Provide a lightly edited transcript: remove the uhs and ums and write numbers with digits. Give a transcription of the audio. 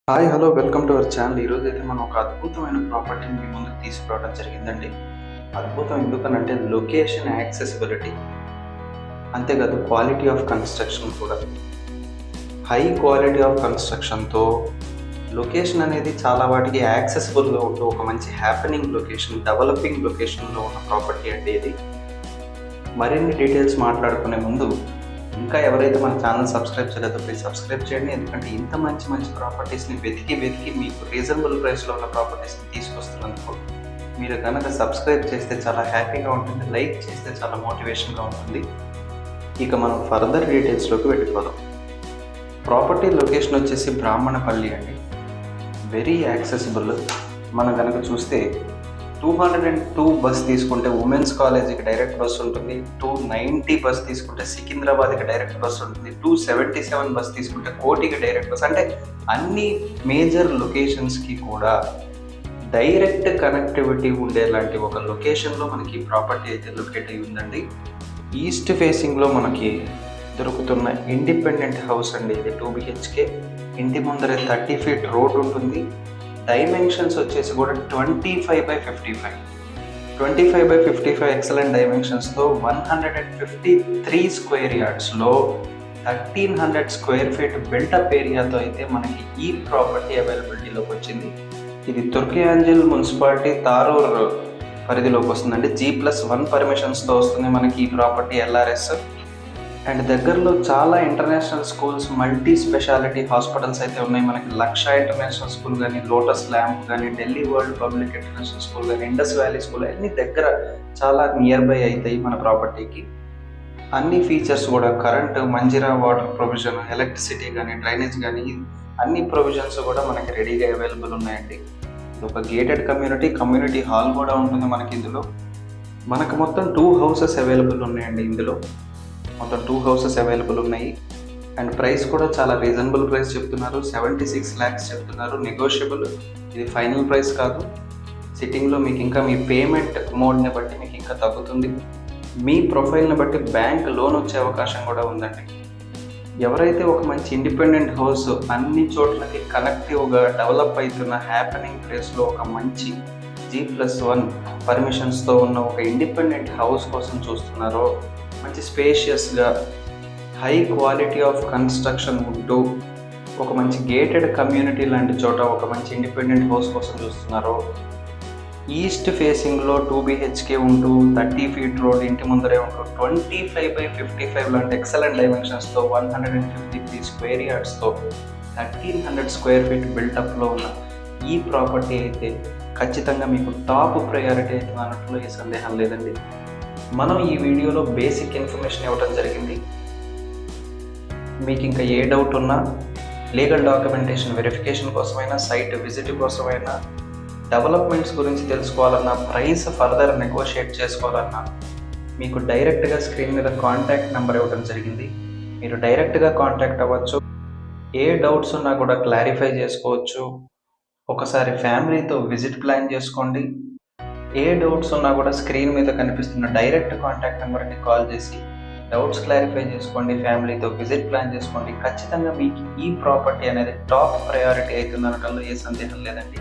Hi hello welcome to our channel. ఈరోజు అయితే మనం ఒక అద్భుతమైన ప్రాపర్టీని మీ ముందుకు తీసుకురావడం జరిగిందండి. అద్భుతం ఎందుకనంటే లొకేషన్ యాక్సెసిబిలిటీ, అంతేకాదు క్వాలిటీ ఆఫ్ కన్స్ట్రక్షన్ కూడా. హై క్వాలిటీ ఆఫ్ కన్స్ట్రక్షన్తో లొకేషన్ అనేది చాలా వాటికి యాక్సెసిబుల్గా ఉంటూ ఒక మంచి హ్యాపెనింగ్ లొకేషన్, డెవలపింగ్ లొకేషన్లో ఉన్న ప్రాపర్టీ అండి ఇది. మరిన్ని డీటెయిల్స్ మాట్లాడుకునే ముందు ఇంకా ఎవరైతే మన ఛానల్ సబ్స్క్రైబ్ చేయలేదో ప్లీజ్ సబ్స్క్రైబ్ చేయండి. ఎందుకంటే ఇంత మంచి మంచి ప్రాపర్టీస్ని వెతికి మీకు రీజనబుల్ ప్రైస్లో ఉన్న ప్రాపర్టీస్ని తీసుకొస్తున్నందుకు మీరు కనుక సబ్స్క్రైబ్ చేస్తే చాలా హ్యాపీగా ఉంటుంది, లైక్ చేస్తే చాలా మోటివేషన్గా ఉంటుంది. ఇక మనం ఫర్దర్ డీటెయిల్స్లోకి వెళ్ళిపోదాం. ప్రాపర్టీ లొకేషన్ వచ్చేసి బ్రాహ్మణపల్లి అండి. Very accessible. మనం కనుక చూస్తే 202 బస్ తీసుకుంటే ఉమెన్స్ కాలేజీకి డైరెక్ట్ బస్ ఉంటుంది. 290 బస్ తీసుకుంటే సికింద్రాబాద్కి డైరెక్ట్ బస్ ఉంటుంది. 277 బస్ తీసుకుంటే కోటికి డైరెక్ట్ బస్. అంటే అన్ని మేజర్ లొకేషన్స్కి కూడా డైరెక్ట్ కనెక్టివిటీ ఉండేలాంటి ఒక లొకేషన్లో మనకి ప్రాపర్టీ అయితే లొకేట్ అయి ఉందండి. ఈస్ట్ ఫేసింగ్లో మనకి దొరుకుతున్న ఇండిపెండెంట్ హౌస్ అండి ఇది. 2 BHK. ఇంటి ముందరే 30 feet రోడ్ ఉంటుంది. డైమెన్షన్స్ వచ్చేసి కూడా 25x55. 25x55 ఎక్సలెంట్ డైమెన్షన్స్తో 153 స్క్వేర్ యార్డ్స్లో 1300 స్క్వేర్ ఫీట్ బిల్టప్ ఏరియాతో అయితే మనకి ఈ ప్రాపర్టీ అవైలబిలిటీలోకి వచ్చింది. ఇది తుర్కియాంజల్ మున్సిపాలిటీ తారూర్ పరిధిలోకి వస్తుందండి. G+1 పర్మిషన్స్తో వస్తుంది మనకి ఈ ప్రాపర్టీ LRS. అండ్ దగ్గరలో చాలా international schools, multi speciality hospitals అయితే ఉన్నాయి మనకి. లక్ష ఇంటర్నేషనల్ స్కూల్ కానీ, లోటస్ ల్యాంప్ కానీ, Delhi world public international school కానీ, ఇండస్ వ్యాలీ స్కూల్ అన్ని దగ్గర చాలా నియర్ బై అవుతాయి మన ప్రాపర్టీకి. అన్ని ఫీచర్స్ కూడా current, Manjeera water provision, electricity కానీ, డ్రైనేజ్ కానీ అన్ని ప్రొవిజన్స్ కూడా మనకి రెడీగా అవైలబుల్ ఉన్నాయండి. ఇది ఒక గేటెడ్ కమ్యూనిటీ హాల్ కూడా ఉంటుంది మనకి ఇందులో. మనకు మొత్తం 2 హౌసెస్ అవైలబుల్ ఉన్నాయండి ఇందులో. మొత్తం 2 హౌసెస్ అవైలబుల్ ఉన్నాయి. అండ్ ప్రైస్ కూడా చాలా రీజనబుల్ ప్రైస్ చెప్తున్నారు. 76 lakhs చెప్తున్నారు. నెగోషియబుల్. ఇది ఫైనల్ ప్రైస్ కాదు. సిట్టింగ్లో మీకు ఇంకా మీ పేమెంట్ మోడ్ని బట్టి మీకు ఇంకా తగ్గుతుంది. మీ ప్రొఫైల్ని బట్టి బ్యాంక్ లోన్ వచ్చే అవకాశం కూడా ఉందండి. ఎవరైతే ఒక మంచి ఇండిపెండెంట్ హౌస్ అన్ని చోట్లకి కనెక్టివ్గా డెవలప్ అవుతున్న హ్యాపెనింగ్ ప్లేస్లో ఒక మంచి G+1 పర్మిషన్స్తో ఉన్న ఒక ఇండిపెండెంట్ హౌస్ కోసం చూస్తున్నారో, మంచి స్పేషియస్గా హై క్వాలిటీ ఆఫ్ కన్స్ట్రక్షన్ ఉంటూ ఒక మంచి గేటెడ్ కమ్యూనిటీ లాంటి చోట ఒక మంచి ఇండిపెండెంట్ హౌస్ కోసం చూస్తున్నారో, ఈస్ట్ ఫేసింగ్లో 2 BHK ఉంటూ 30 feet రోడ్ ఇంటి ముందరే ఉంటూ 25x55 లాంటి ఎక్సలెంట్ డైమెన్షన్స్తో 153 స్క్వేర్ యార్డ్స్తో 1300 స్క్వేర్ ఫీట్ బిల్టప్లో ఉన్న ఈ ప్రాపర్టీ అయితే ఖచ్చితంగా మీకు టాప్ ప్రయారిటీ అవుతుంది అన్నట్లు ఏ సందేహం లేదండి. మనం ఈ వీడియోలో బేసిక్ ఇన్ఫర్మేషన్ ఇవ్వడం జరిగింది. మీకు ఇంకా ఏ డౌట్ ఉన్నా, లీగల్ డాక్యుమెంటేషన్ వెరిఫికేషన్ కోసమైనా, సైట్ విజిట్ కోసమైనా, డెవలప్మెంట్స్ గురించి తెలుసుకోవాలన్నా, ప్రైస్ ఫర్దర్ నెగోషియేట్ చేసుకోవాలన్నా మీకు డైరెక్ట్గా స్క్రీన్ మీద కాంటాక్ట్ నెంబర్ ఇవ్వడం జరిగింది. మీరు డైరెక్ట్గా కాంటాక్ట్ అవ్వచ్చు. ఏ డౌట్స్ ఉన్నా కూడా క్లారిఫై చేసుకోవచ్చు. ఒకసారి ఫ్యామిలీతో విజిట్ ప్లాన్ చేసుకోండి. ఏ డౌట్స్ ఉన్నా కూడా స్క్రీన్ మీద కనిపిస్తున్న డైరెక్ట్ కాంటాక్ట్ నెంబర్ని కాల్ చేసి డౌట్స్ క్లారిఫై చేసుకోండి. ఫ్యామిలీతో విజిట్ ప్లాన్ చేసుకోండి. ఖచ్చితంగా మీకు ఈ ప్రాపర్టీ అనేది టాప్ ప్రయారిటీ అవుతుంది అనడంలో ఏ సందేహం లేదండి.